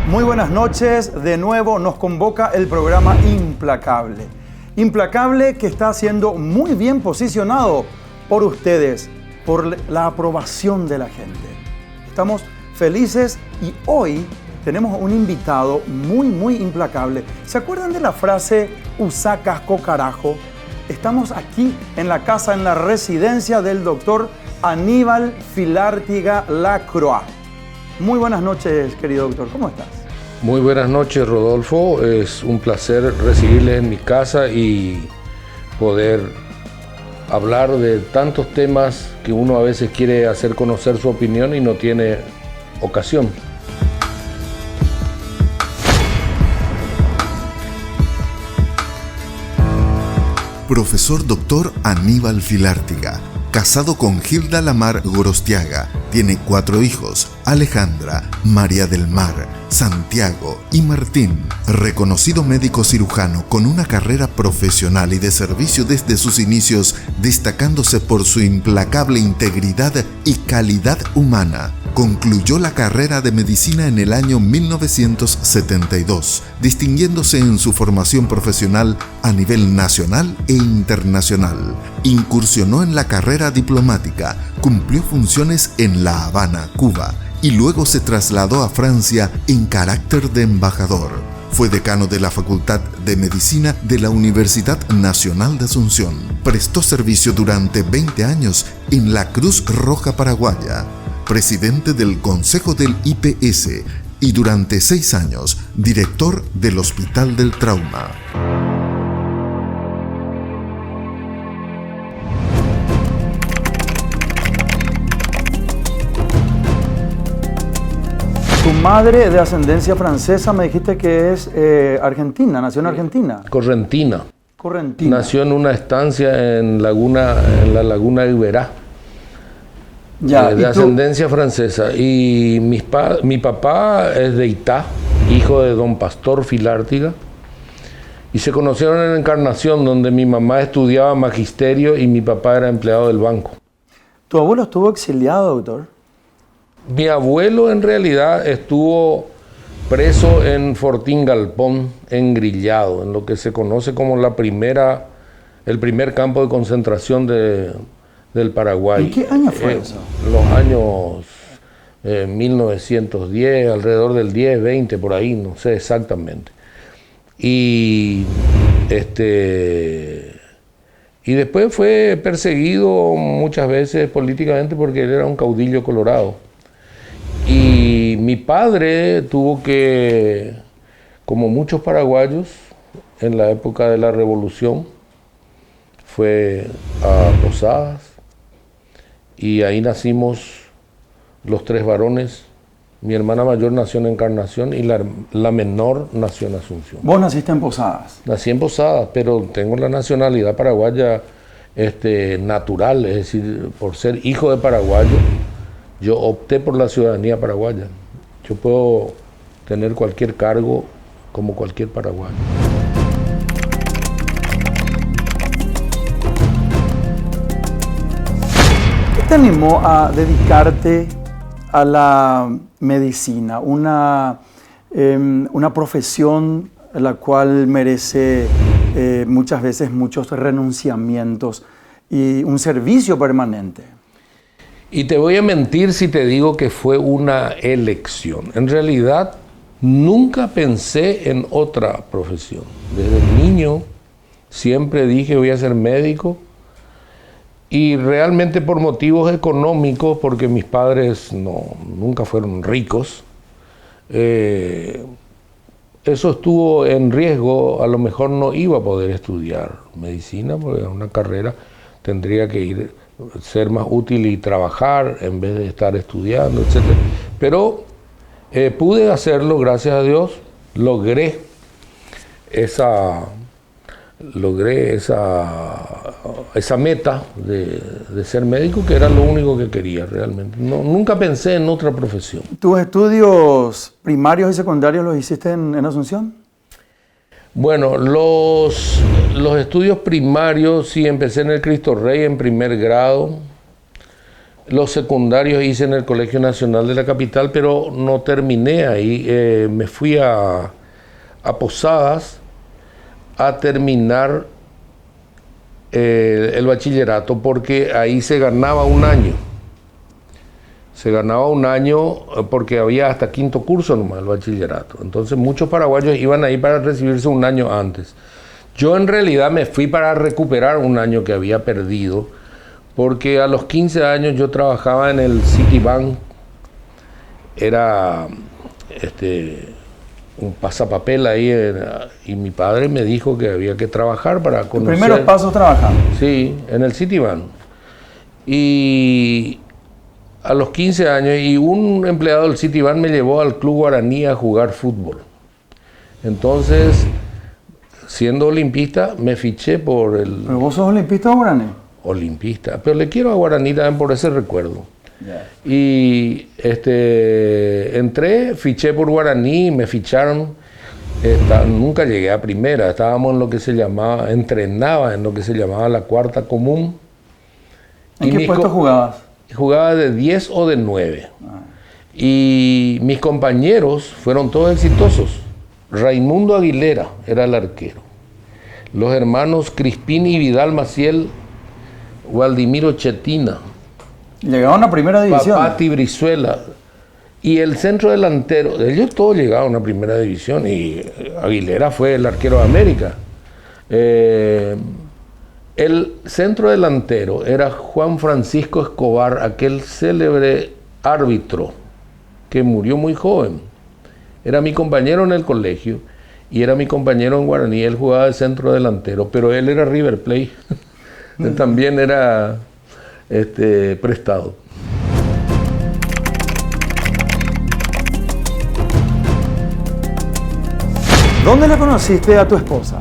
Muy buenas noches, de nuevo nos convoca el programa Implacable. Implacable que está siendo muy bien posicionado por ustedes, por la aprobación de la gente. Estamos felices y hoy tenemos un invitado muy implacable. ¿Se acuerdan de la frase "usá casco carajo"? Estamos aquí en la casa, en la residencia del doctor Aníbal Filártiga Lacroix. Muy buenas noches, querido doctor. ¿Cómo estás? Muy buenas noches, Rodolfo. Es un placer recibirles en mi casa y poder hablar de tantos temas que uno a veces quiere hacer conocer su opinión y no tiene ocasión. Profesor Dr. Aníbal Filártiga, casado con Hilda Lamar Gorostiaga, tiene 4 hijos: Alejandra, María del Mar, Santiago y Martín. Reconocido médico cirujano con una carrera profesional y de servicio desde sus inicios, destacándose por su implacable integridad y calidad humana. Concluyó la carrera de medicina en el año 1972, distinguiéndose en su formación profesional a nivel nacional e internacional. Incursionó en la carrera diplomática, cumplió funciones en La Habana, Cuba, y luego se trasladó a Francia en carácter de embajador. Fue decano de la Facultad de Medicina de la Universidad Nacional de Asunción. Prestó servicio durante 20 años en la Cruz Roja Paraguaya. Presidente del Consejo del IPS y durante 6 años, director del Hospital del Trauma. Tu madre de ascendencia francesa me dijiste que es argentina, nació en Argentina. Correntina. Correntina. Nació en una estancia en la Laguna de Iberá. Ya, De ascendencia francesa. Y mi papá es de Itá, hijo de don Pastor Filártiga. Y se conocieron en Encarnación, donde mi mamá estudiaba magisterio y mi papá era empleado del banco. ¿Tu abuelo estuvo exiliado, doctor? Mi abuelo en realidad estuvo preso en Fortín Galpón, engrillado, en lo que se conoce como el primer campo de concentración del Paraguay. ¿En qué año fue eso? Los años 1910, alrededor del 10, 20, por ahí, no sé exactamente. Y después fue perseguido muchas veces políticamente porque él era un caudillo colorado. Y mi padre tuvo que, como muchos paraguayos, en la época de la Revolución, fue a Posadas y ahí nacimos los 3 varones. Mi hermana mayor nació en Encarnación y la menor nació en Asunción. ¿Vos naciste en Posadas? Nací en Posadas, pero tengo la nacionalidad paraguaya natural, es decir, por ser hijo de paraguayo, yo opté por la ciudadanía paraguaya. Yo puedo tener cualquier cargo como cualquier paraguayo. ¿Qué te animó a dedicarte a la medicina, una profesión la cual merece muchas veces muchos renunciamientos y un servicio permanente? Y te voy a mentir si te digo que fue una elección. En realidad, nunca pensé en otra profesión. Desde niño siempre dije voy a ser médico. Y realmente por motivos económicos, porque mis padres nunca fueron ricos, eso estuvo en riesgo, a lo mejor no iba a poder estudiar medicina, porque es una carrera, tendría que ser más útil y trabajar en vez de estar estudiando, etc. Pero pude hacerlo, gracias a Dios, logré esa meta de ser médico, que era lo único que quería realmente. Nunca pensé en otra profesión. ¿Tus estudios primarios y secundarios los hiciste en Asunción? Bueno, los estudios primarios sí empecé en el Cristo Rey en primer grado. Los secundarios hice en el Colegio Nacional de la capital, pero no terminé ahí. Me fui a Posadas a terminar el bachillerato, porque ahí se ganaba un año. Se ganaba un año porque había hasta quinto curso nomás el bachillerato. Entonces muchos paraguayos iban ahí para recibirse un año antes. Yo en realidad me fui para recuperar un año que había perdido, porque a los 15 años yo trabajaba en el Citibank. Era un pasapapel ahí, y mi padre me dijo que había que trabajar para conocer. ¿Tus primeros pasos trabajando? Sí, en el Citibank. Y a los 15 años, y un empleado del Citibank me llevó al Club Guaraní a jugar fútbol. Entonces, siendo olimpista, me fiché por el... ¿Pero vos sos olimpista o Guaraní? Olimpista, pero le quiero a Guaraní también por ese recuerdo. Yeah. Y entré, fiché por Guaraní, me ficharon. Nunca llegué a primera, estábamos en lo que se llamaba, entrenaba en lo que se llamaba la cuarta común. ¿En qué puesto jugabas? Jugaba de 10 o de 9. Y mis compañeros fueron todos exitosos. Raimundo Aguilera era el arquero. Los hermanos Crispín y Vidal Maciel, Waldimiro Chetina. Llegaron a primera división. Pati Brizuela. Y el centro delantero, ellos todos llegaron a primera división, y Aguilera fue el arquero de América. El centro delantero era Juan Francisco Escobar, aquel célebre árbitro que murió muy joven. Era mi compañero en el colegio y era mi compañero en Guaraní. Él jugaba de centro delantero, pero él era River Plate. Él también era prestado. ¿Dónde la conociste a tu esposa?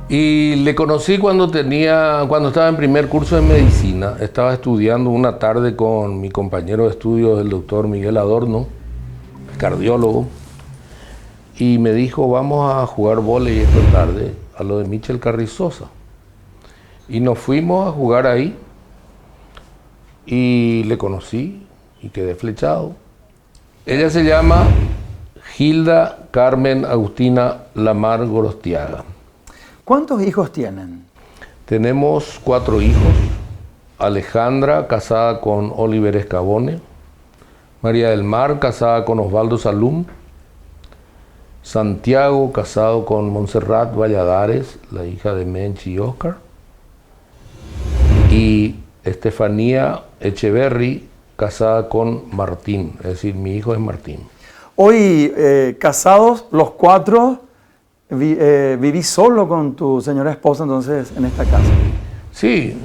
Y le conocí cuando estaba en primer curso de medicina. Estaba estudiando una tarde con mi compañero de estudios, el doctor Miguel Adorno, cardiólogo, y me dijo, vamos a jugar vóley esta tarde a lo de Michel Carrizosa. Y nos fuimos a jugar ahí, y le conocí y quedé flechado. Ella se llama Hilda Carmen Agustina Lamar Gorostiaga. ¿Cuántos hijos tienen? Tenemos 4 hijos. Alejandra, casada con Oliver Escabone. María del Mar, casada con Osvaldo Salum. Santiago, casado con Montserrat Valladares, la hija de Menchi y Oscar. Y Estefanía Echeverry, casada con Martín, es decir, mi hijo es Martín. Hoy, casados los 4, ¿vivís solo con tu señora esposa entonces en esta casa? Sí,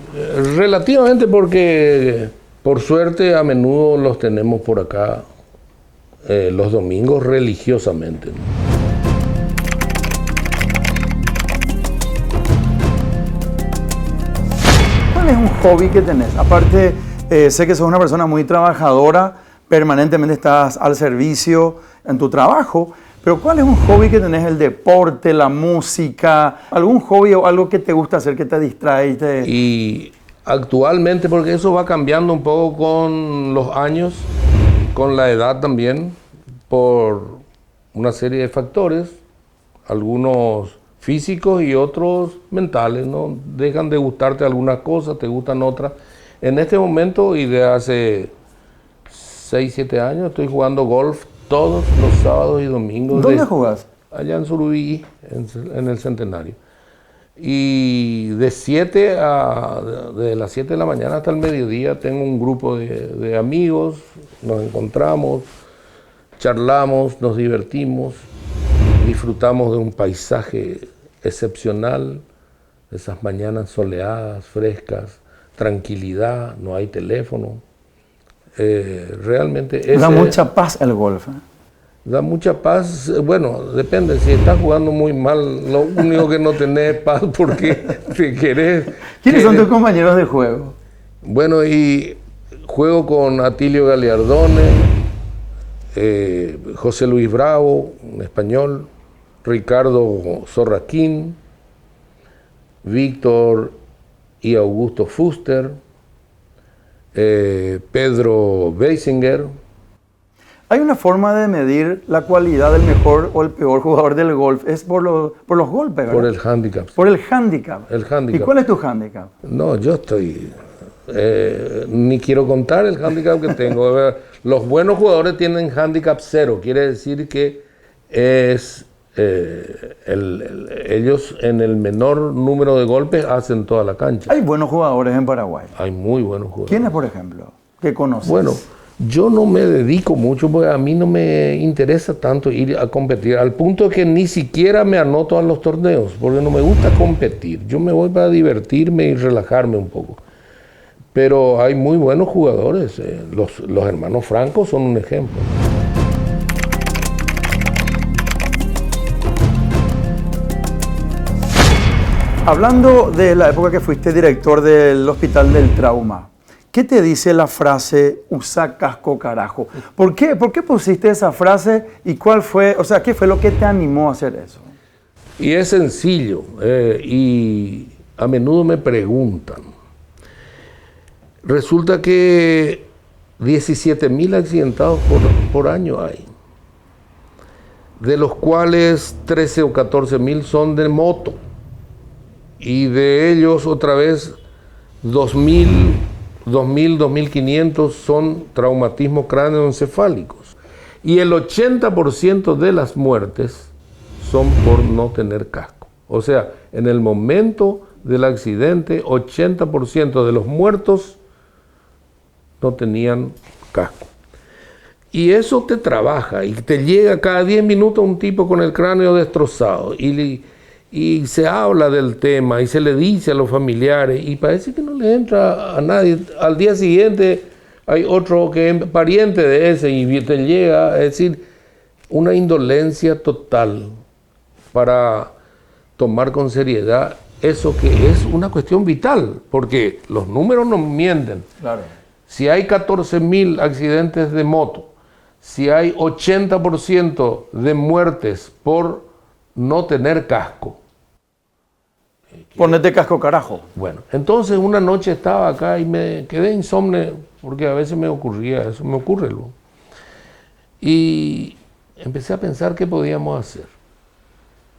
relativamente, porque por suerte a menudo los tenemos por acá los domingos religiosamente, ¿no? ¿Cuál es un hobby que tenés? Aparte, sé que sos una persona muy trabajadora, permanentemente estás al servicio en tu trabajo, pero ¿cuál es un hobby que tenés? ¿El deporte, la música? ¿Algún hobby o algo que te gusta hacer, que te distrae? Y actualmente, porque eso va cambiando un poco con los años, con la edad también, por una serie de factores, algunos físicos y otros mentales, ¿no? Dejan de gustarte algunas cosas, te gustan otras. En este momento, y de hace 6, 7 años, estoy jugando golf todos los sábados y domingos. ¿Dónde jugás? Allá en Surubí, en el Centenario. Y de las 7 de la mañana hasta el mediodía tengo un grupo de amigos, nos encontramos, charlamos, nos divertimos. disfrutamos de un paisaje excepcional, esas mañanas soleadas, frescas, tranquilidad, no hay teléfono. Realmente da mucha paz el golf. Da mucha paz, bueno, depende, si estás jugando muy mal, lo único que no tenés es paz porque te querés... ¿Quiénes son tus compañeros de juego? Bueno, y juego con Atilio Galiardone, José Luis Bravo, un español, Ricardo Zorraquín, Víctor y Augusto Fuster, Pedro Beisinger. ¿Hay una forma de medir la cualidad del mejor o el peor jugador del golf? Es por los golpes, ¿verdad? Por el handicap. Por el handicap. El handicap. ¿Y cuál es tu handicap? No, yo estoy... ni quiero contar el handicap que tengo. Los buenos jugadores tienen handicap 0. Quiere decir que es... ellos en el menor número de golpes hacen toda la cancha. Hay buenos jugadores en Paraguay. Hay muy buenos jugadores. ¿Quiénes, por ejemplo, que conoces? Bueno, yo no me dedico mucho porque a mí no me interesa tanto ir a competir, al punto que ni siquiera me anoto a los torneos, porque no me gusta competir. Yo me voy para divertirme y relajarme un poco. Pero hay muy buenos jugadores. Los hermanos Franco son un ejemplo. Hablando de la época que fuiste director del Hospital del Trauma, ¿qué te dice la frase "usa casco carajo"? ¿Por qué pusiste esa frase y cuál fue, o sea, qué fue lo que te animó a hacer eso? Y es sencillo, y a menudo me preguntan. Resulta que 17.000 accidentados por año hay, de los cuales 13 o 14.000 son de moto. Y de ellos, otra vez, 2.500 son traumatismos cráneoencefálicos. Y el 80% de las muertes son por no tener casco. O sea, en el momento del accidente, 80% de los muertos no tenían casco. Y eso te trabaja y te llega cada 10 minutos un tipo con el cráneo destrozado. Y se habla del tema y se le dice a los familiares y parece que no le entra a nadie. Al día siguiente hay otro que es pariente de ese y te llega, es decir, una indolencia total para tomar con seriedad eso que es una cuestión vital, porque los números no mienten. Claro. Si hay 14.000 accidentes de moto, si hay 80% de muertes por no tener casco. Ponete casco carajo. Bueno, entonces una noche estaba acá y me quedé insomne, porque a veces me ocurría eso, me ocurre luego. Y empecé a pensar qué podíamos hacer.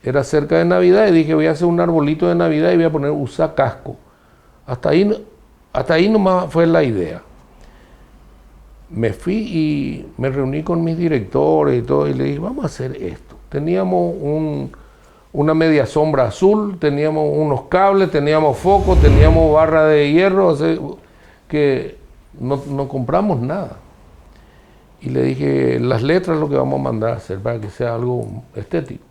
Era cerca de Navidad y dije, voy a hacer un arbolito de Navidad y voy a poner usa casco. Hasta ahí nomás fue la idea. Me fui y me reuní con mis directores y todo y le dije, vamos a hacer esto. Teníamos una media sombra azul, teníamos unos cables, teníamos foco, teníamos barra de hierro, o sea, que no compramos nada. Y le dije, las letras es lo que vamos a mandar a hacer para que sea algo estético.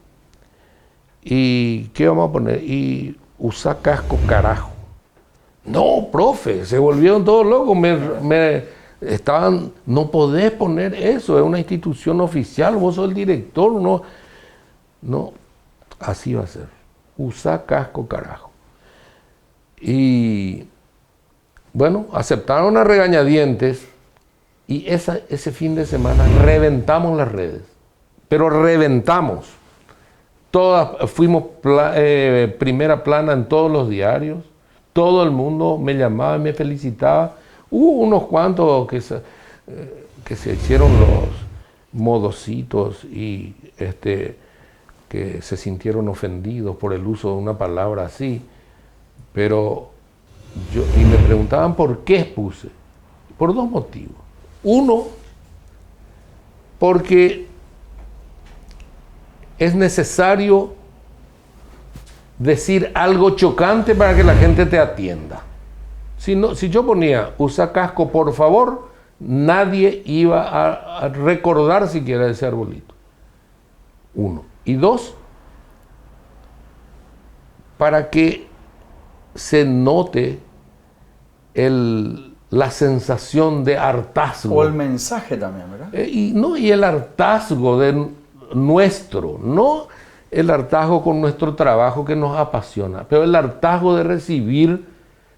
¿Y qué vamos a poner? Y usa casco carajo. No, profe, se volvieron todos locos, no podés poner eso, es una institución oficial, vos sos el director, no, así va a ser, usa casco carajo. Y bueno, aceptaron a regañadientes y ese fin de semana reventamos las redes, pero reventamos. Fuimos primera plana en todos los diarios, todo el mundo me llamaba y me felicitaba. Hubo unos cuantos que se hicieron los modositos y que se sintieron ofendidos por el uso de una palabra así, pero y me preguntaban por qué puse. Por dos motivos. Uno, porque es necesario decir algo chocante para que la gente te atienda. Si yo ponía, usa casco, por favor, nadie iba a recordar siquiera ese arbolito. Uno. Y dos, para que se note la sensación de hartazgo. O el mensaje también, ¿verdad? Y el hartazgo nuestro, no el hartazgo con nuestro trabajo que nos apasiona, pero el hartazgo de recibir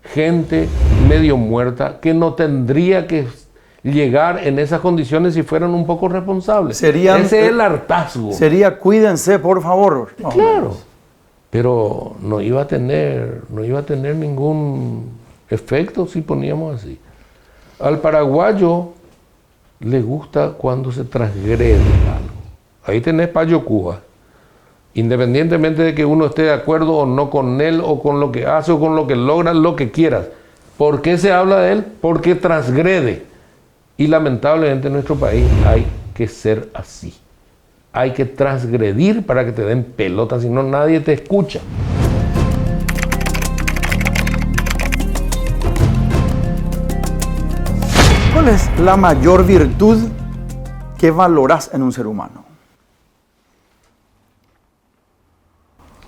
gente medio muerta que no tendría que llegar en esas condiciones si fueran un poco responsables. Ese es el hartazgo. Sería cuídense, por favor. Claro, pero no iba a tener ningún efecto si poníamos así. Al paraguayo le gusta cuando se transgrede algo. Ahí tenés Payo Cuba. Independientemente de que uno esté de acuerdo o no con él, o con lo que hace, o con lo que logra, lo que quieras. ¿Por qué se habla de él? Porque transgrede. Y lamentablemente en nuestro país hay que ser así. Hay que transgredir para que te den pelota, si no nadie te escucha. ¿Cuál es la mayor virtud que valorás en un ser humano?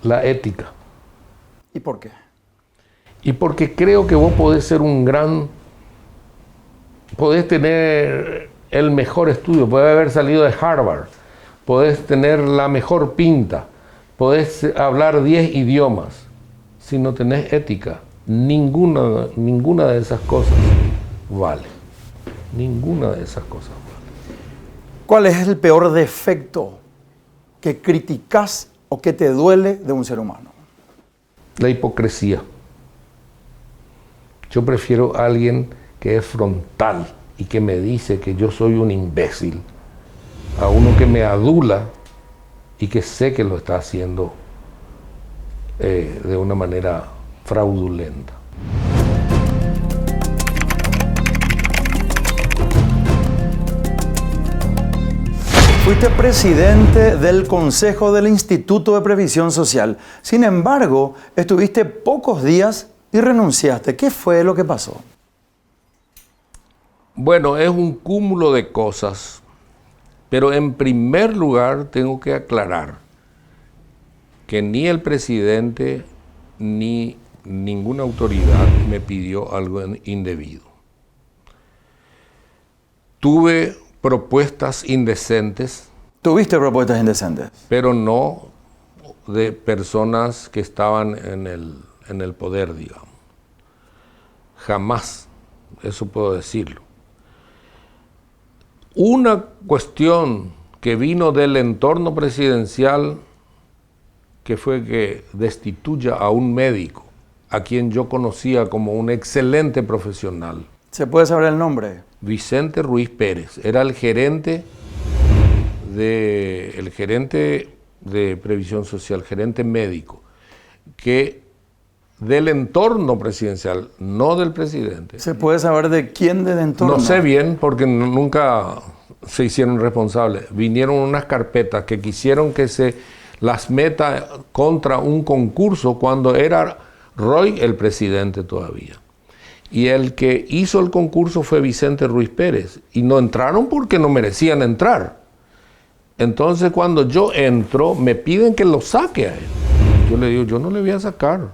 La ética. ¿Y por qué? Y porque creo que vos podés ser podés tener el mejor estudio, podés haber salido de Harvard, podés tener la mejor pinta, podés hablar 10 idiomas. Si no tenés ética, ninguna de esas cosas vale. Ninguna de esas cosas vale. ¿Cuál es el peor defecto que criticás o que te duele de un ser humano? La hipocresía. Yo prefiero a alguien que es frontal y que me dice que yo soy un imbécil, a uno que me adula y que sé que lo está haciendo de una manera fraudulenta. Fuiste presidente del Consejo del Instituto de Previsión Social. Sin embargo, estuviste pocos días y renunciaste. ¿Qué fue lo que pasó? Bueno, es un cúmulo de cosas, pero en primer lugar tengo que aclarar que ni el presidente ni ninguna autoridad me pidió algo indebido. Tuve propuestas indecentes. ¿Tuviste propuestas indecentes? Pero no de personas que estaban en el poder, digamos. Jamás, eso puedo decirlo. Una cuestión que vino del entorno presidencial, que fue que destituya a un médico, a quien yo conocía como un excelente profesional. ¿Se puede saber el nombre? Vicente Ruiz Pérez, era el gerente de Previsión Social, gerente médico, que del entorno presidencial, no del presidente. ¿Se puede saber de quién del entorno? No sé bien, porque nunca se hicieron responsables. Vinieron unas carpetas que quisieron que se las meta contra un concurso cuando era Roy el presidente todavía. Y el que hizo el concurso fue Vicente Ruiz Pérez. Y no entraron porque no merecían entrar. Entonces cuando yo entro, me piden que lo saque a él. Yo le digo, yo no le voy a sacar.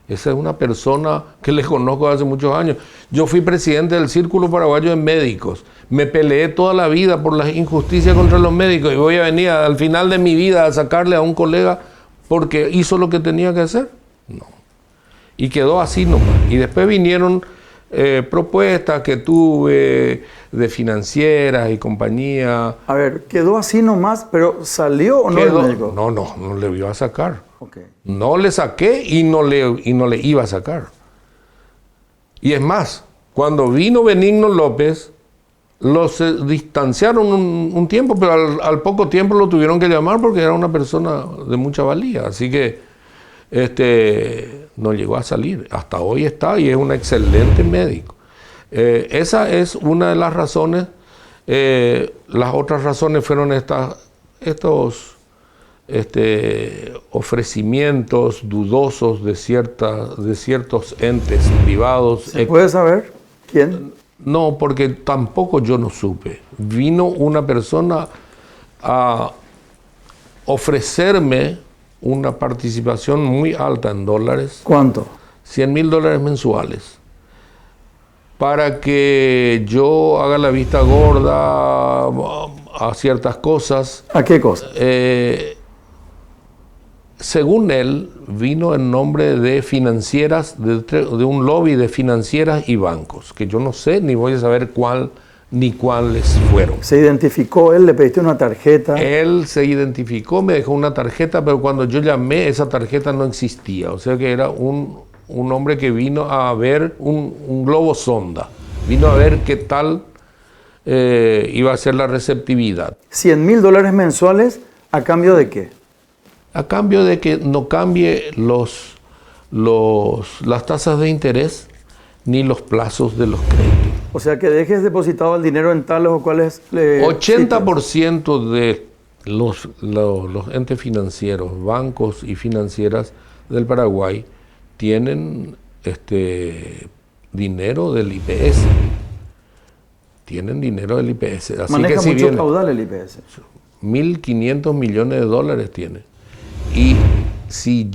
Esa es una persona que le conozco hace muchos años. Yo fui presidente del Círculo Paraguayo de Médicos. Me peleé toda la vida por las injusticias contra los médicos. Y voy a venir al final de mi vida a sacarle a un colega porque hizo lo que tenía que hacer. No. Y quedó así nomás. Y después vinieron propuestas que tuve de financieras y compañía. A ver, quedó así nomás, pero ¿salió o no el médico? No le iba a sacar. Okay. No le saqué y no le iba a sacar. Y es más, cuando vino Benigno López, los distanciaron un tiempo, pero al poco tiempo lo tuvieron que llamar porque era una persona de mucha valía. Así que no llegó a salir. Hasta hoy está y es un excelente médico. Esa es una de las razones. Las otras razones fueron estos ofrecimientos dudosos de ciertos entes privados. ¿Se puede saber quién? No, porque tampoco yo no supe. Vino una persona a ofrecerme una participación muy alta en dólares. ¿Cuánto? $100.000 mensuales. Para que yo haga la vista gorda a ciertas cosas. ¿A qué cosa? Según él, vino en nombre de financieras, de un lobby de financieras y bancos, que yo no sé ni voy a saber cuál ni cuáles fueron. ¿Se identificó él? ¿Le pediste una tarjeta? Él se identificó, me dejó una tarjeta, pero cuando yo llamé, esa tarjeta no existía. O sea que era un hombre que vino a ver un globo sonda. Vino a ver qué tal iba a ser la receptividad. $100.000 mensuales, ¿a cambio de qué? A cambio de que no cambie las tasas de interés ni los plazos de los créditos. O sea, que dejes depositado el dinero en tales o cuales... 80% de los entes financieros, bancos y financieras del Paraguay tienen dinero del IPS. Tienen dinero del IPS. Así maneja que si mucho viene, caudal el IPS. 1.500 millones de dólares tiene. Y si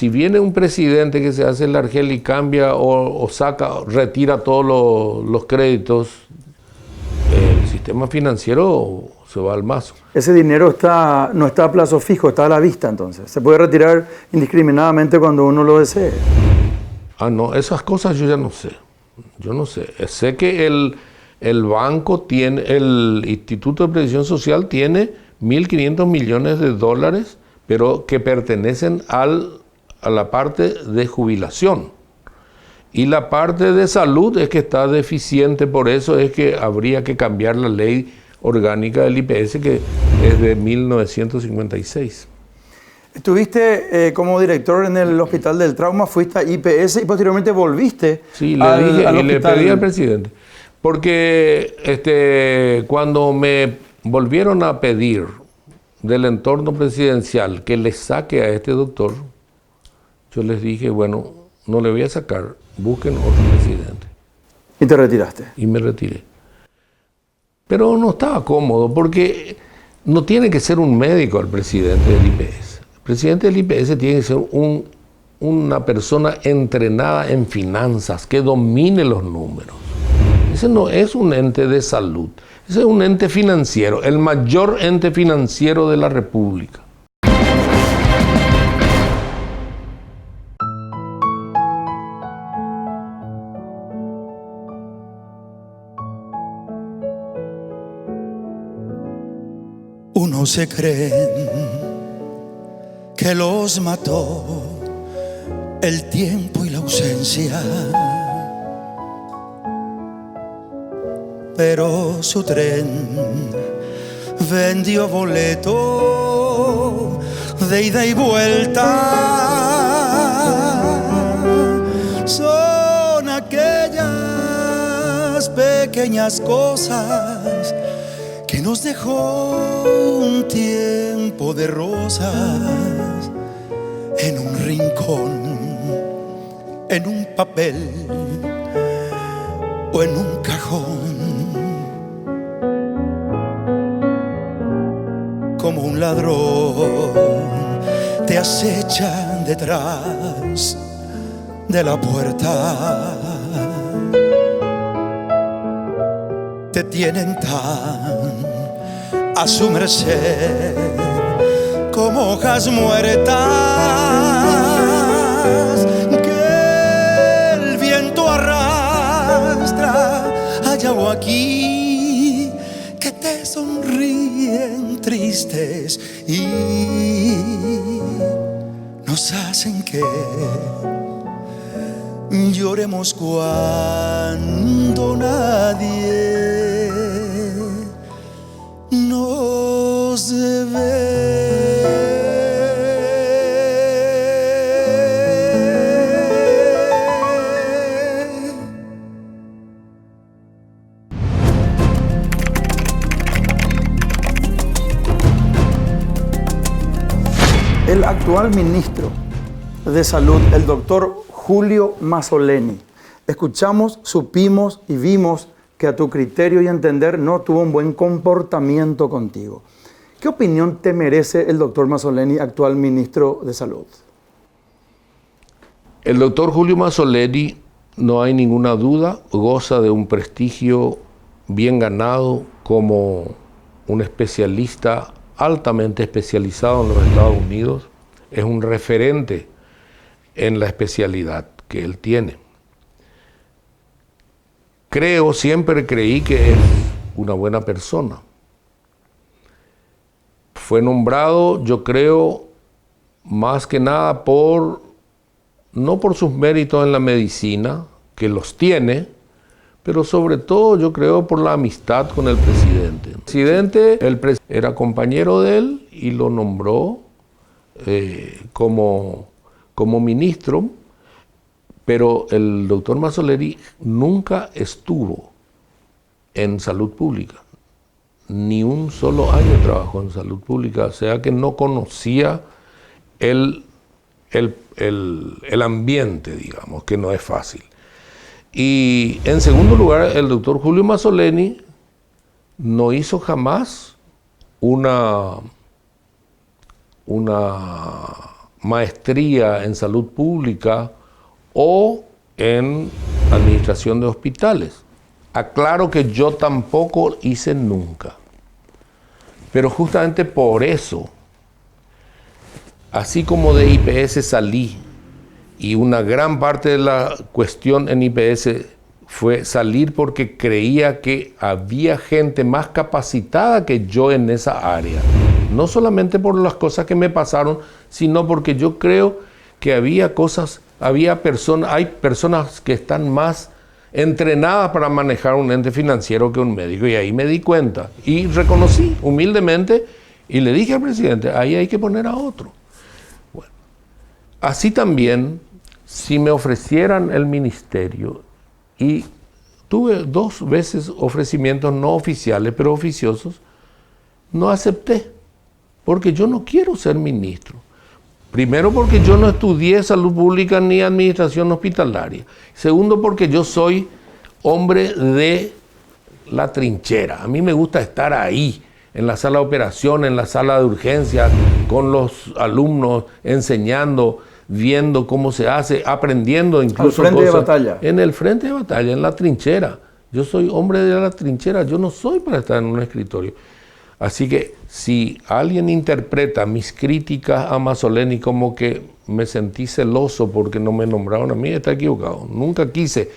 viene un presidente que se hace el Argel y cambia o retira todos los créditos, el sistema financiero se va al mazo. Ese dinero no está a plazo fijo, está a la vista entonces. Se puede retirar indiscriminadamente cuando uno lo desee. Ah, no, esas cosas yo ya no sé. Yo no sé. Sé que el banco tiene, el Instituto de Previsión Social tiene 1.500 millones de dólares, pero que pertenecen a la parte de jubilación. Y la parte de salud es que está deficiente, por eso es que habría que cambiar la ley orgánica del IPS, que es de 1956. Estuviste como director en el Hospital del Trauma, fuiste a IPS y posteriormente volviste le pedí al presidente. Porque cuando me volvieron a pedir del entorno presidencial que le saque a este doctor, yo les dije, bueno, no le voy a sacar, busquen otro presidente. ¿Y te retiraste? Y me retiré. Pero no estaba cómodo, porque no tiene que ser un médico el presidente del IPS. El presidente del IPS tiene que ser una persona entrenada en finanzas, que domine los números. Ese no es un ente de salud, ese es un ente financiero, el mayor ente financiero de la República. Unos se creen que los mató el tiempo y la ausencia, pero su tren vendió boleto de ida y vuelta. Son aquellas pequeñas cosas que nos dejó un tiempo de rosas en un rincón, en un papel o en un cajón. Como un ladrón te acechan detrás de la puerta. Te tienen tan a su merced como hojas muertas que el viento arrastra allá o aquí, que te sonríen tristes y nos hacen que lloremos cuando nadie nos ve. El actual ministro de Salud, el doctor Julio Mazzoleni. Escuchamos, supimos y vimos que a tu criterio y entender no tuvo un buen comportamiento contigo. ¿Qué opinión te merece el doctor Mazzoleni, actual ministro de Salud? El doctor Julio Mazzoleni, no hay ninguna duda, goza de un prestigio bien ganado como un especialista altamente especializado en los Estados Unidos. Es un referente en la especialidad que él tiene. Siempre creí que es una buena persona. Fue nombrado, yo creo, más que nada no por sus méritos en la medicina, que los tiene, pero sobre todo yo creo por la amistad con el presidente. El presidente era compañero de él y lo nombró como ministro, pero el doctor Mazzoleni nunca estuvo en salud pública. Ni un solo año trabajó en salud pública, o sea que no conocía el ambiente, digamos, que no es fácil. Y en segundo lugar, el doctor Julio Mazzoleni no hizo jamás una maestría en salud pública o en administración de hospitales. Aclaro que yo tampoco hice nunca. Pero justamente por eso, así como de IPS salí, y una gran parte de la cuestión en IPS fue salir porque creía que había gente más capacitada que yo en esa área. No solamente por las cosas que me pasaron, sino porque yo creo que hay personas que están más entrenadas para manejar un ente financiero que un médico. Y ahí me di cuenta y reconocí humildemente y le dije al presidente, ahí hay que poner a otro. Bueno, así también, si me ofrecieran el ministerio, y tuve 2 veces ofrecimientos no oficiales, pero oficiosos, no acepté, porque yo no quiero ser ministro. Primero, porque yo no estudié salud pública ni administración hospitalaria. Segundo, porque yo soy hombre de la trinchera. A mí me gusta estar ahí, en la sala de operación, en la sala de urgencias, con los alumnos, enseñando, viendo cómo se hace, aprendiendo incluso al frente de batalla. En el frente de batalla, en la trinchera. Yo soy hombre de la trinchera, yo no soy para estar en un escritorio. Así que si alguien interpreta mis críticas a Mazzoleni como que me sentí celoso porque no me nombraron a mí, está equivocado. Nunca quise.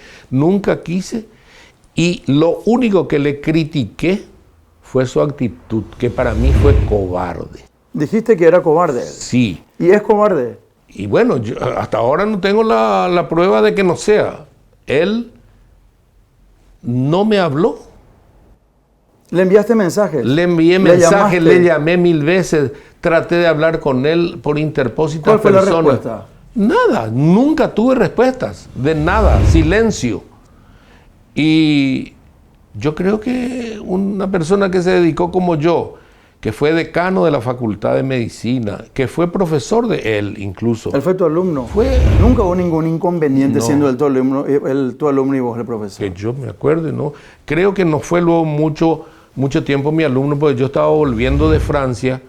Y lo único que le critiqué fue su actitud, que para mí fue cobarde. Dijiste que era cobarde. Sí. ¿Y es cobarde? Y bueno, yo hasta ahora no tengo la prueba de que no sea. Él no me habló. ¿Le enviaste mensajes? Le envié mensajes, le llamé 1000 veces, traté de hablar con él por interpósitas personas. ¿Cuál fue la respuesta? Nada, nunca tuve respuestas, de nada, silencio. Y yo creo que una persona que se dedicó como yo, que fue decano de la Facultad de Medicina, que fue profesor de él incluso. Él fue tu alumno. Nunca hubo ningún inconveniente siendo tu alumno y vos el profesor. Que yo me acuerde, ¿no? Creo que no fue luego mucho tiempo mi alumno, porque yo estaba volviendo de Francia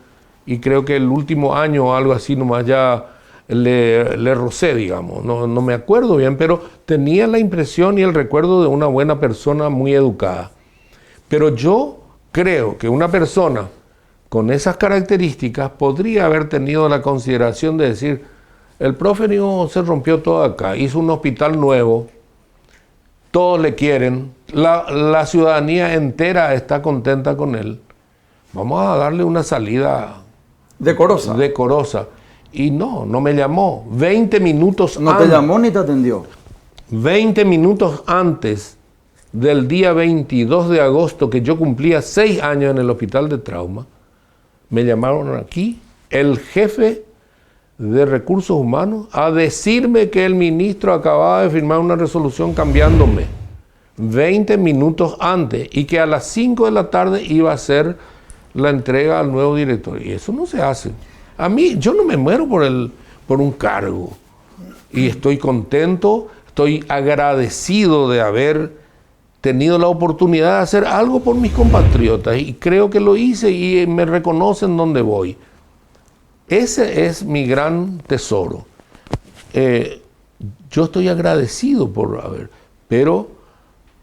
y creo que el último año o algo así nomás ya le rocé, digamos. No me acuerdo bien, pero tenía la impresión y el recuerdo de una buena persona muy educada. Pero yo creo que una persona con esas características podría haber tenido la consideración de decir, el profe no se rompió todo acá, hizo un hospital nuevo, todos le quieren, la ciudadanía entera está contenta con él, vamos a darle una salida decorosa. Y no me llamó. 20 minutos antes. ¿No te llamó ni te atendió? 20 minutos antes del día 22 de agosto, que yo cumplía 6 años en el hospital de trauma, me llamaron aquí el jefe de recursos humanos a decirme que el ministro acababa de firmar una resolución cambiándome 20 minutos antes y que a las 5 de la tarde iba a hacer la entrega al nuevo director. Y eso no se hace. A mí, yo no me muero por un cargo. Y estoy contento, estoy agradecido de haber tenido la oportunidad de hacer algo por mis compatriotas y creo que lo hice y me reconocen donde voy. Ese es mi gran tesoro. Yo estoy agradecido por haber, pero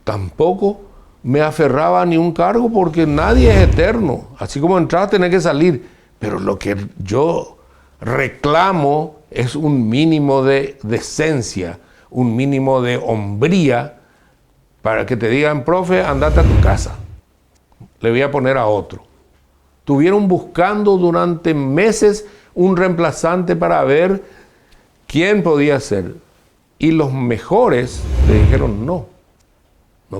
tampoco me aferraba a ni un cargo porque nadie es eterno. Así como entrar, tenés que salir. Pero lo que yo reclamo es un mínimo de decencia, un mínimo de hombría para que te digan, profe, andate a tu casa. Le voy a poner a otro. Estuvieron buscando durante meses un reemplazante para ver quién podía ser. Y los mejores le dijeron no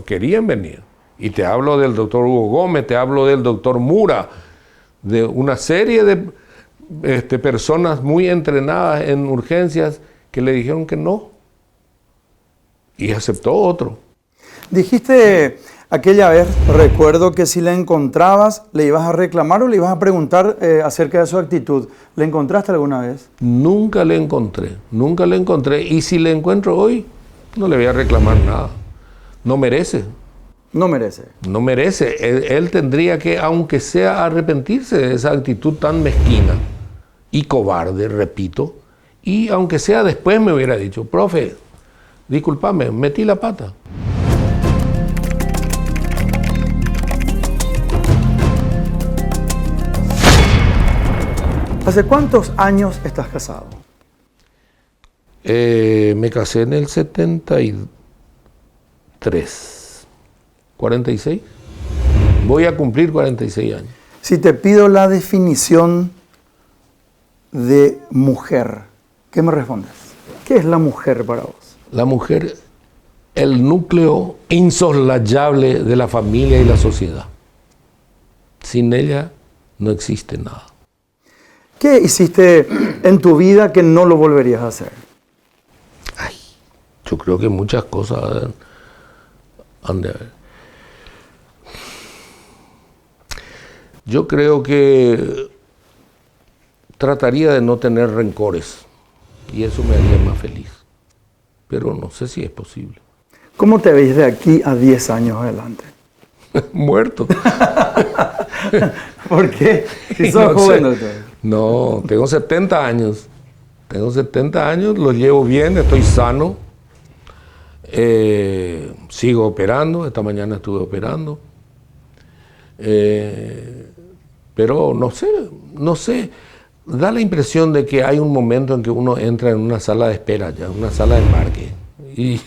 querían venir. Y te hablo del doctor Hugo Gómez, te hablo del doctor Mura, de una serie de personas muy entrenadas en urgencias que le dijeron que no. Y aceptó otro. Dijiste aquella vez, recuerdo que si le encontrabas, le ibas a reclamar o le ibas a preguntar acerca de su actitud. ¿Le encontraste alguna vez? Nunca le encontré. Y si le encuentro hoy, no le voy a reclamar nada. No merece. No merece. No merece. Él tendría que, aunque sea, arrepentirse de esa actitud tan mezquina y cobarde, repito. Y aunque sea después me hubiera dicho, profe, discúlpame, metí la pata. ¿Hace cuántos años estás casado? Me casé en el 73. 46. Voy a cumplir 46 años. Si te pido la definición de mujer, ¿qué me respondes? ¿Qué es la mujer para vos? La mujer, el núcleo insoslayable de la familia y la sociedad. Sin ella no existe nada. ¿Qué hiciste en tu vida que no lo volverías a hacer? Ay, yo creo que muchas cosas han de haber. Yo creo que trataría de no tener rencores y eso me haría más feliz. Pero no sé si es posible. ¿Cómo te ves de aquí a 10 años adelante? Muerto. ¿Por qué? Si sos No joven, sé. doctor. No, tengo 70 años. Tengo 70 años, los llevo bien, estoy sano. Sigo operando, esta mañana estuve operando. Pero no sé. Da la impresión de que hay un momento en que uno entra en una sala de espera, ya, una sala de embarque. Y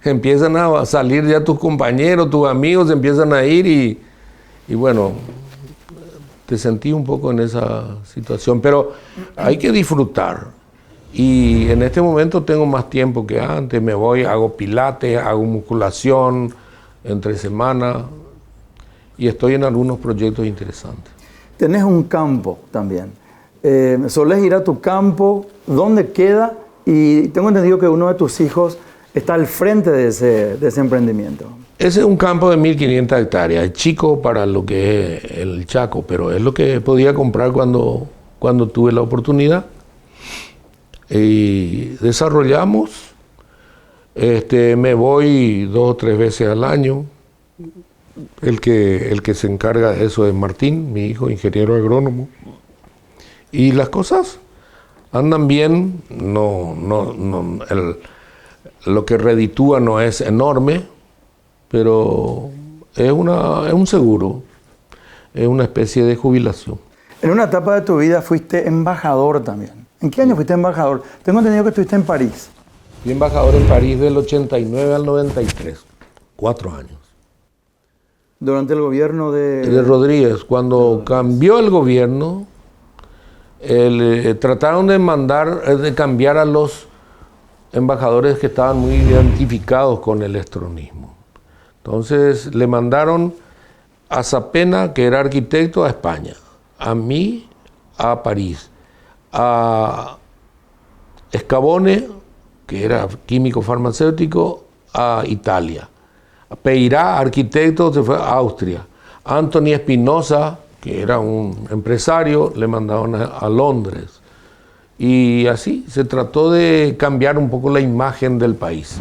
empiezan a salir ya tus compañeros, tus amigos, empiezan a ir y bueno, te sentí un poco en esa situación. Pero hay que disfrutar. Y en este momento tengo más tiempo que antes, me voy, hago pilates, hago musculación entre semana y estoy en algunos proyectos interesantes. Tenés un campo también. Solés ir a tu campo, ¿dónde queda? Y tengo entendido que uno de tus hijos está al frente de ese emprendimiento. Ese es un campo de 1.500 hectáreas, es chico para lo que es el Chaco, pero es lo que podía comprar cuando tuve la oportunidad. Y desarrollamos, me voy 2 o 3 veces al año. El que se encarga de eso es Martín, mi hijo, ingeniero agrónomo. Y las cosas andan bien, lo que reditúa no es enorme, pero es un seguro, es una especie de jubilación. En una etapa de tu vida fuiste embajador también. ¿En qué año fuiste embajador? Tengo entendido que estuviste en París. Fui embajador en París del 89 al 93, 4 años. Durante el gobierno de Rodríguez. Cuando cambió el gobierno, trataron de cambiar a los embajadores que estaban muy identificados con el estronismo. Entonces le mandaron a Zapena, que era arquitecto, a España, a mí a París, a Escabone, que era químico farmacéutico, a Italia. A Peirá, arquitecto, se fue a Austria. A Anthony Espinosa, que era un empresario, le mandaron a Londres. Y así se trató de cambiar un poco la imagen del país.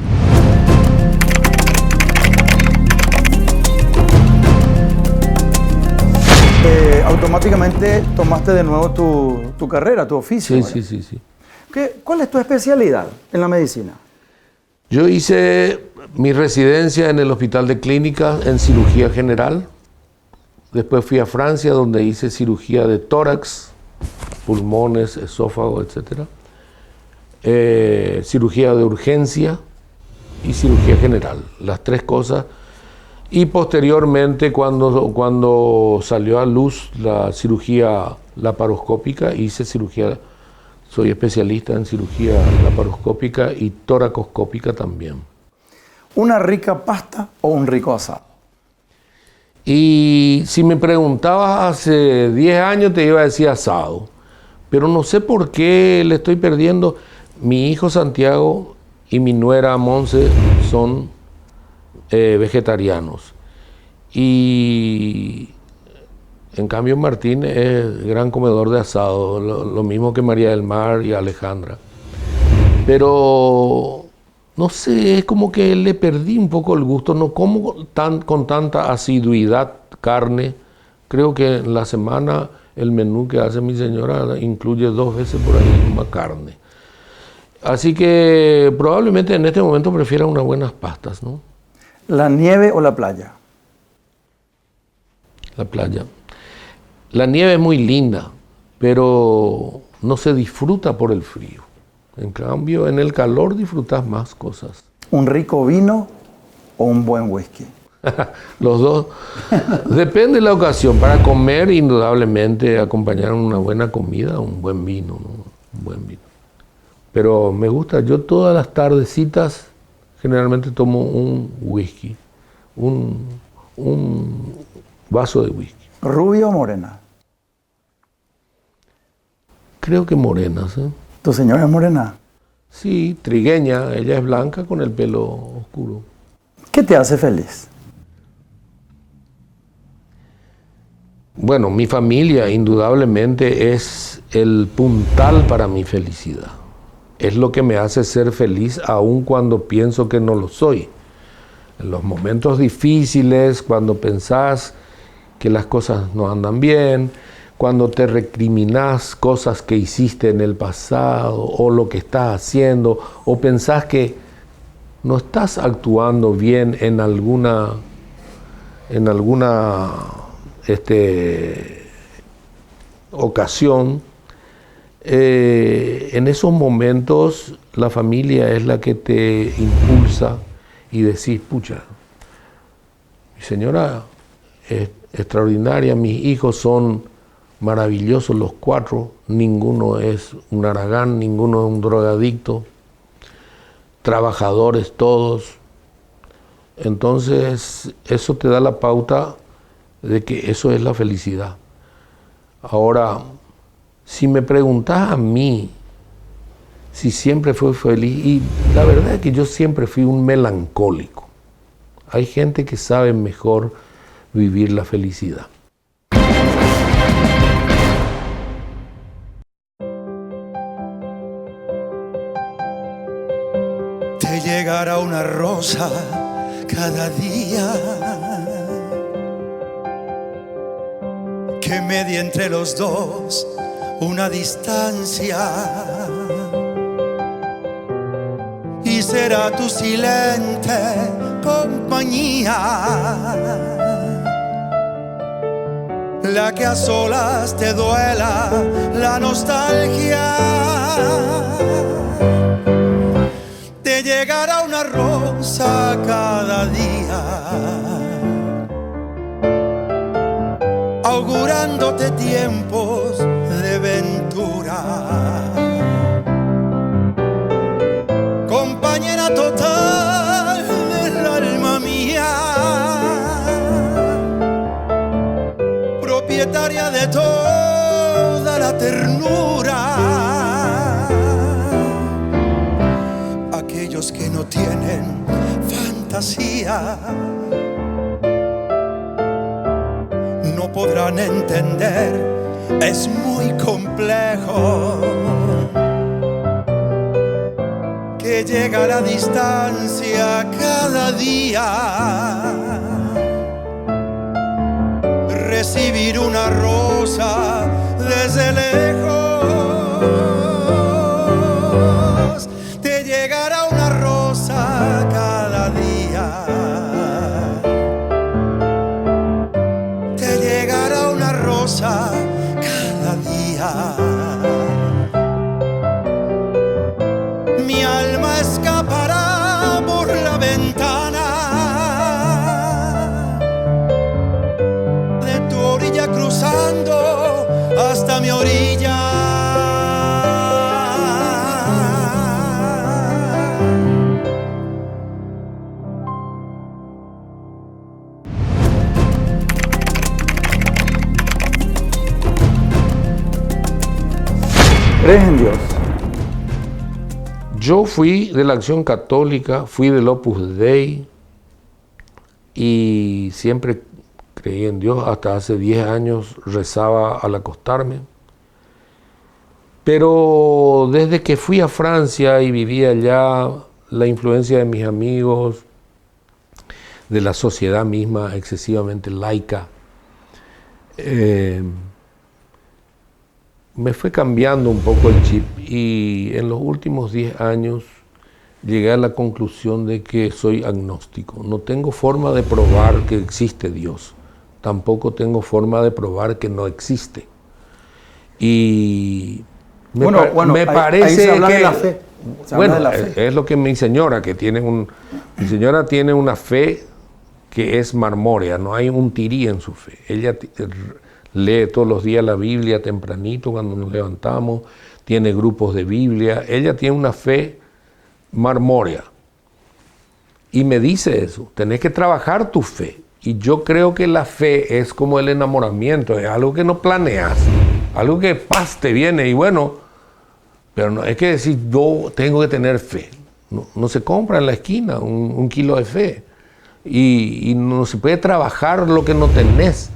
automáticamente tomaste de nuevo tu carrera, tu oficio. Sí. ¿Cuál es tu especialidad en la medicina? Yo hice mi residencia en el Hospital de Clínicas en cirugía general. Después fui a Francia, donde hice cirugía de tórax, pulmones, esófago, etc. Cirugía de urgencia y cirugía general, las tres cosas. Y posteriormente, cuando salió a luz la cirugía laparoscópica, hice cirugía, soy especialista en cirugía laparoscópica y toracoscópica también. ¿Una rica pasta o un rico asado? Y si me preguntabas hace 10 años te iba a decir asado, pero no sé por qué le estoy perdiendo. Mi hijo Santiago y mi nuera Monse son vegetarianos. Y en cambio Martín es gran comedor de asado, lo mismo que María del Mar y Alejandra. Pero no sé, es como que le perdí un poco el gusto, no como con tanta asiduidad carne. Creo que en la semana el menú que hace mi señora incluye 2 veces por ahí una carne. Así que probablemente en este momento prefiera unas buenas pastas, ¿no? ¿La nieve o la playa? La playa. La nieve es muy linda, pero no se disfruta por el frío. En cambio, en el calor disfrutas más cosas. ¿Un rico vino o un buen whisky? Los dos. Depende de la ocasión. Para comer, indudablemente, acompañar una buena comida, un buen vino, ¿no? Un buen vino. Pero me gusta, yo todas las tardecitas generalmente tomo un whisky, un vaso de whisky. ¿Rubia o morena? Creo que morenas, ¿eh? ¿Tu señora es morena? Sí, trigueña, ella es blanca con el pelo oscuro. ¿Qué te hace feliz? Bueno, mi familia indudablemente es el puntal para mi felicidad. Es lo que me hace ser feliz aun cuando pienso que no lo soy. En los momentos difíciles, cuando pensás que las cosas no andan bien, cuando te recriminás cosas que hiciste en el pasado o lo que estás haciendo, o pensás que no estás actuando bien en alguna ocasión, en esos momentos la familia es la que te impulsa y decís, pucha, mi señora es extraordinaria, mis hijos son maravillosos los 4, ninguno es un haragán, ninguno es un drogadicto, trabajadores todos. Entonces eso te da la pauta de que eso es la felicidad. Ahora, si me preguntás a mí si siempre fui feliz, y la verdad es que yo siempre fui un melancólico. Hay gente que sabe mejor vivir la felicidad. Te llegará una rosa cada día que medie entre los dos una distancia, y será tu silente compañía la que a solas te duela la nostalgia. Te llegará una rosa cada día, augurándote tiempos de ventura, compañera total del alma mía, propietaria de toda la ternura. Aquellos que no tienen fantasía no podrán entender, es muy complejo, que llega la distancia cada día, recibir miro una rosa desde lejos, te llegará una rosa cada día, te llegará una rosa cada día. Mi alma escapará por la ventana de tu orilla, cruzando hasta mi orilla. ¿Crees en Dios? Yo fui de la Acción Católica, fui del Opus Dei y siempre creí en Dios. Hasta hace 10 años rezaba al acostarme. Pero desde que fui a Francia y viví allá, la influencia de mis amigos, de la sociedad misma excesivamente laica, me fue cambiando un poco el chip, y en los últimos 10 años llegué a la conclusión de que soy agnóstico. No tengo forma de probar que existe Dios, tampoco tengo forma de probar que no existe. Y me parece ahí se habla que de la fe. Bueno, es lo que mi señora, mi señora tiene una fe que es marmórea, no hay un tirí en su fe. Ella lee todos los días la Biblia tempranito cuando nos levantamos, tiene grupos de Biblia, ella tiene una fe marmórea. Y me dice eso, tenés que trabajar tu fe. Y yo creo que la fe es como el enamoramiento, es algo que no planeas, algo que te viene y bueno, pero no es que decir yo tengo que tener fe. No se compra en la esquina un kilo de fe. Y no se puede trabajar lo que no tenés.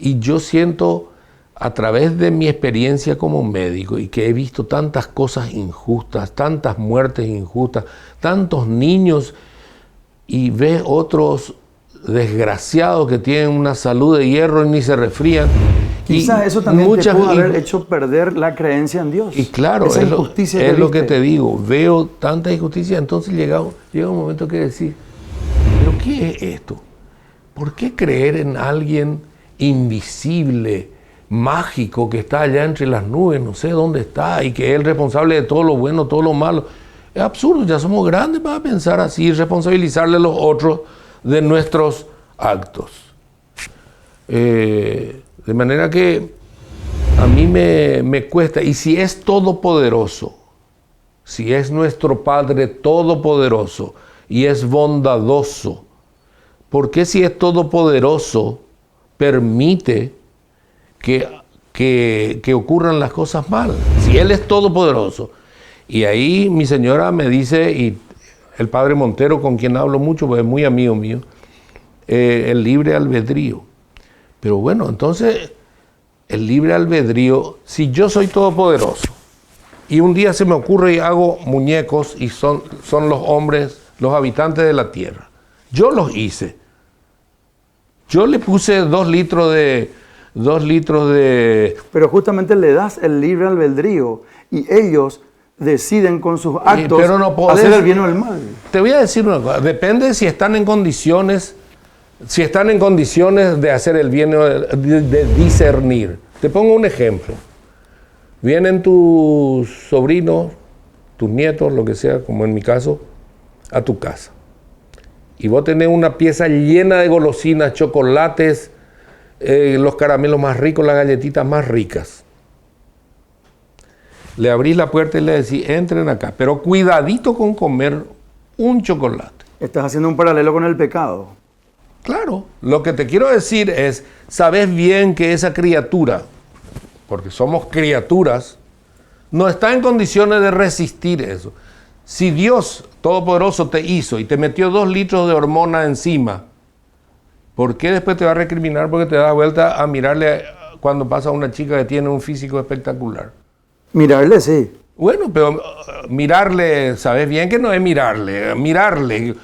Y yo siento, a través de mi experiencia como médico, y que he visto tantas cosas injustas, tantas muertes injustas, tantos niños, y ves otros desgraciados que tienen una salud de hierro y ni se resfrían. Quizás eso también te pudo haber hecho perder la creencia en Dios. Y claro, esa es lo que te digo, veo tanta injusticia, entonces llega un momento que decir, ¿pero qué es esto? ¿Por qué creer en alguien invisible, mágico, que está allá entre las nubes, no sé dónde está, y que es el responsable de todo lo bueno, todo lo malo? Es absurdo, ya somos grandes para pensar así y responsabilizarle a los otros de nuestros actos. De manera que a mí me cuesta, y si es todopoderoso, si es nuestro Padre todopoderoso y es bondadoso, ¿por qué si es todopoderoso permite que ocurran las cosas mal? Si Él es todopoderoso. Y ahí mi señora me dice, y el padre Montero, con quien hablo mucho, porque es muy amigo mío, el libre albedrío. Pero bueno, entonces, el libre albedrío, si yo soy todopoderoso, y un día se me ocurre y hago muñecos, y son los hombres, los habitantes de la tierra, yo los hice. Yo le puse 2 litros de... Pero justamente le das el libre albedrío y ellos deciden con sus actos hacer el bien o el mal. Te voy a decir una cosa, depende si están en condiciones de hacer el bien o de discernir. Te pongo un ejemplo. Vienen tus sobrinos, tus nietos, lo que sea, como en mi caso, a tu casa. Y vos tenés una pieza llena de golosinas, chocolates, los caramelos más ricos, las galletitas más ricas. Le abrís la puerta y le decís, entren acá, pero cuidadito con comer un chocolate. Estás haciendo un paralelo con el pecado. Claro, lo que te quiero decir es, sabes bien que esa criatura, porque somos criaturas, no está en condiciones de resistir eso. Si Dios Todopoderoso te hizo y te metió 2 litros de hormona encima, ¿por qué después te va a recriminar porque te da vuelta a mirarle cuando pasa a una chica que tiene un físico espectacular? Mirarle, sí. Bueno, pero mirarle, sabes bien que no es mirarle,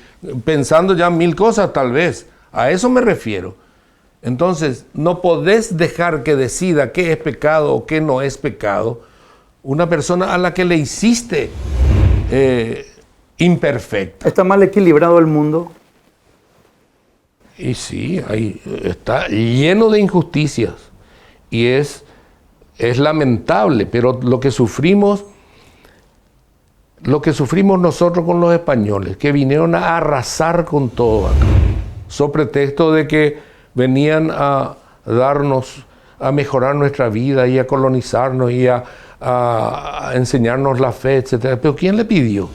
pensando ya 1000 cosas tal vez. A eso me refiero. Entonces, no podés dejar que decida qué es pecado o qué no es pecado una persona a la que le hiciste imperfecta. ¿Está mal equilibrado el mundo? Y sí, está lleno de injusticias y es lamentable, pero lo que sufrimos nosotros con los españoles, que vinieron a arrasar con todo acá, sobre pretexto de que venían a darnos, a mejorar nuestra vida y a colonizarnos y a enseñarnos la fe, etc. Pero ¿quién le pidió?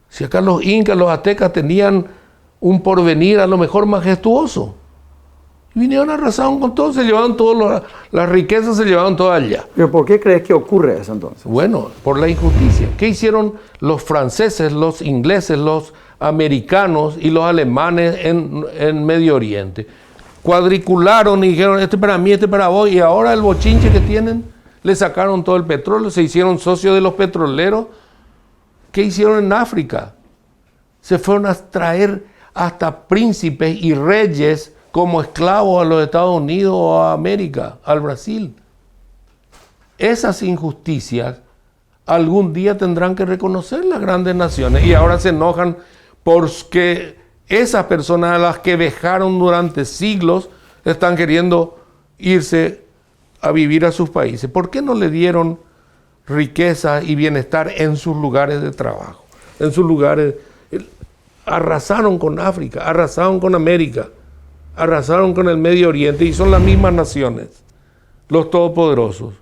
Si acá los incas, los aztecas tenían un porvenir a lo mejor majestuoso. Y vinieron, arrasaron con todo, se llevaban todas las riquezas, se llevaban todas allá. ¿Pero por qué crees que ocurre eso entonces? Bueno, por la injusticia. ¿Qué hicieron los franceses, los ingleses, los americanos y los alemanes en Medio Oriente? Cuadricularon y dijeron, este para mí, este para vos, y ahora el bochinche que tienen, le sacaron todo el petróleo, se hicieron socios de los petroleros. ¿Qué hicieron en África? Se fueron a traer hasta príncipes y reyes como esclavos a los Estados Unidos o a América, al Brasil. Esas injusticias algún día tendrán que reconocer las grandes naciones y ahora se enojan porque esas personas a las que vejaron durante siglos están queriendo irse a vivir a sus países. ¿Por qué no le dieron riqueza y bienestar en sus lugares de trabajo? En sus lugares. Arrasaron con África, arrasaron con América, arrasaron con el Medio Oriente y son las mismas naciones, los todopoderosos.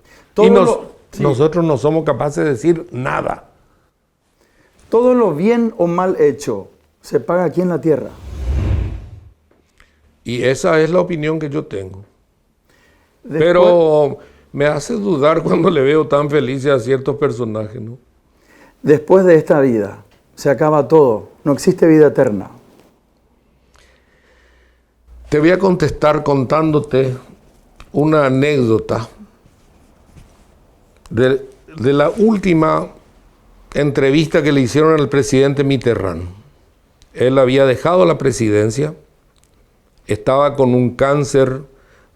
Nosotros no somos capaces de decir nada. Todo lo bien o mal hecho se paga aquí en la tierra. Y esa es la opinión que yo tengo. Pero me hace dudar cuando le veo tan felices a ciertos personajes, ¿no? Después de esta vida, se acaba todo. No existe vida eterna. Te voy a contestar contándote una anécdota de la última entrevista que le hicieron al presidente Mitterrand. Él había dejado la presidencia, estaba con un cáncer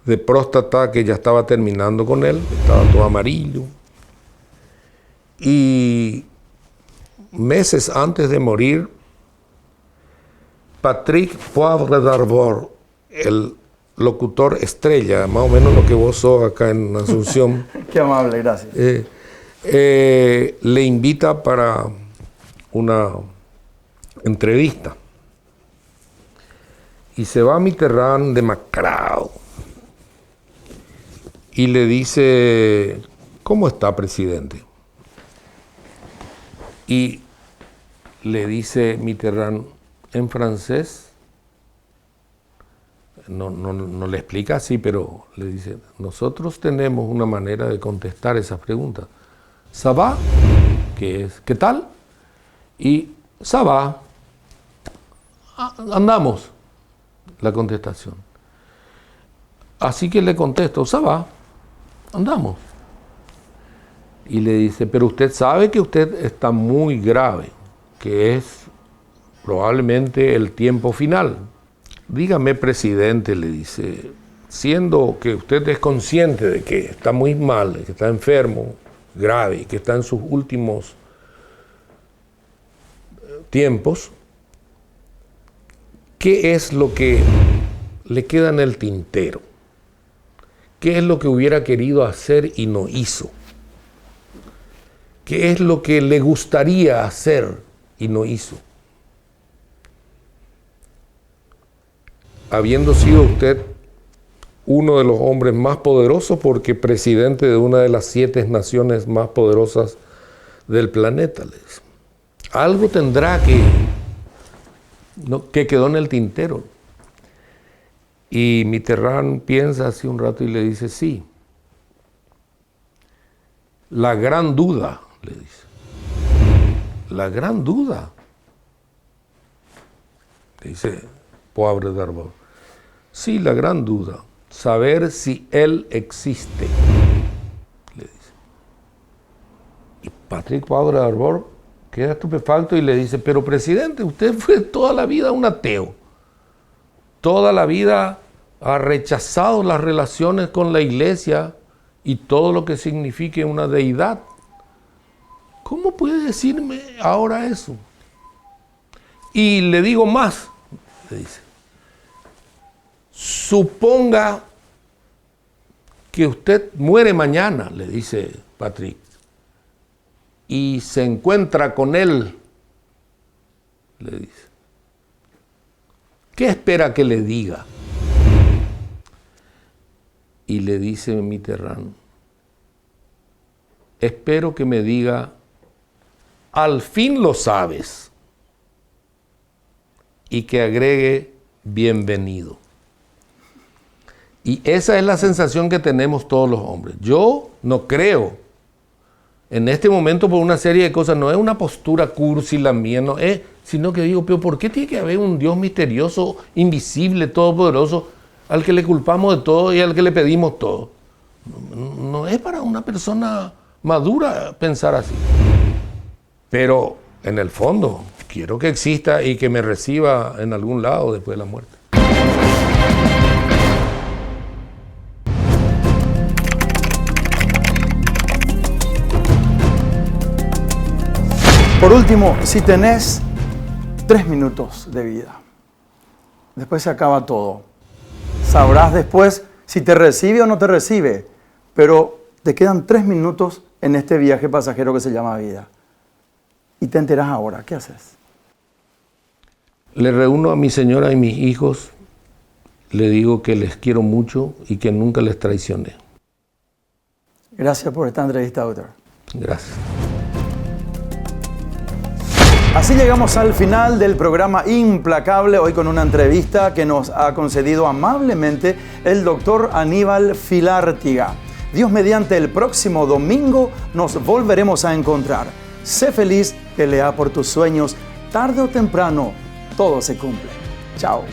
de próstata que ya estaba terminando con él, estaba todo amarillo. Y meses antes de morir, Patrick Poivre d'Arvor, el locutor estrella, más o menos lo que vos sos acá en Asunción. Qué amable, gracias. Le invita para una entrevista. Y se va a Mitterrand demacrado. Y le dice, ¿cómo está, presidente? Y le dice Mitterrand en francés, no le explica así, pero le dice, nosotros tenemos una manera de contestar esas preguntas. Ça va, que es, ¿qué tal? Y ça va, andamos, la contestación. Así que le contesto, ça va, andamos. Y le dice, pero usted sabe que usted está muy grave, que es probablemente el tiempo final. Dígame, presidente, le dice, siendo que usted es consciente de que está muy mal, de que está enfermo, grave, que está en sus últimos tiempos, ¿qué es lo que le queda en el tintero? ¿Qué es lo que hubiera querido hacer y no hizo? ¿Qué es lo que le gustaría hacer y no hizo? Habiendo sido usted uno de los hombres más poderosos, porque presidente de una de las 7 naciones más poderosas del planeta, algo tendrá que quedó en el tintero. Y Mitterrand piensa así un rato y le dice, sí, la gran duda, le dice, la gran duda, le dice Poivre d'Arvor, sí, la gran duda, saber si él existe, le dice. Y Patrick Poivre d'Arvor queda estupefacto y le dice, pero presidente, usted fue toda la vida un ateo, toda la vida ha rechazado las relaciones con la iglesia y todo lo que signifique una deidad. ¿Cómo puede decirme ahora eso? Y le digo más, le dice, suponga que usted muere mañana, le dice Patrick, y se encuentra con él, le dice. ¿Qué espera que le diga? Y le dice Mitterrand, espero que me diga, al fin lo sabes, y que agregue, bienvenido. Y esa es la sensación que tenemos todos los hombres. Yo no creo, en este momento, por una serie de cosas, no es una postura cursi la mía, no es, sino que digo, pero ¿por qué tiene que haber un Dios misterioso, invisible, todopoderoso, al que le culpamos de todo y al que le pedimos todo? No es para una persona madura pensar así. Pero en el fondo, quiero que exista y que me reciba en algún lado después de la muerte. Por último, si tenés 3 minutos de vida, después se acaba todo. Sabrás después si te recibe o no te recibe, pero te quedan 3 minutos en este viaje pasajero que se llama vida. Y te enterás ahora, ¿qué haces? Le reúno a mi señora y mis hijos, le digo que les quiero mucho y que nunca les traicioné. Gracias por esta entrevista, doctor. Gracias. Así llegamos al final del programa Implacable, hoy con una entrevista que nos ha concedido amablemente el doctor Aníbal Filártiga. Dios mediante, el próximo domingo nos volveremos a encontrar. Sé feliz, pelea por tus sueños, tarde o temprano todo se cumple. Chao.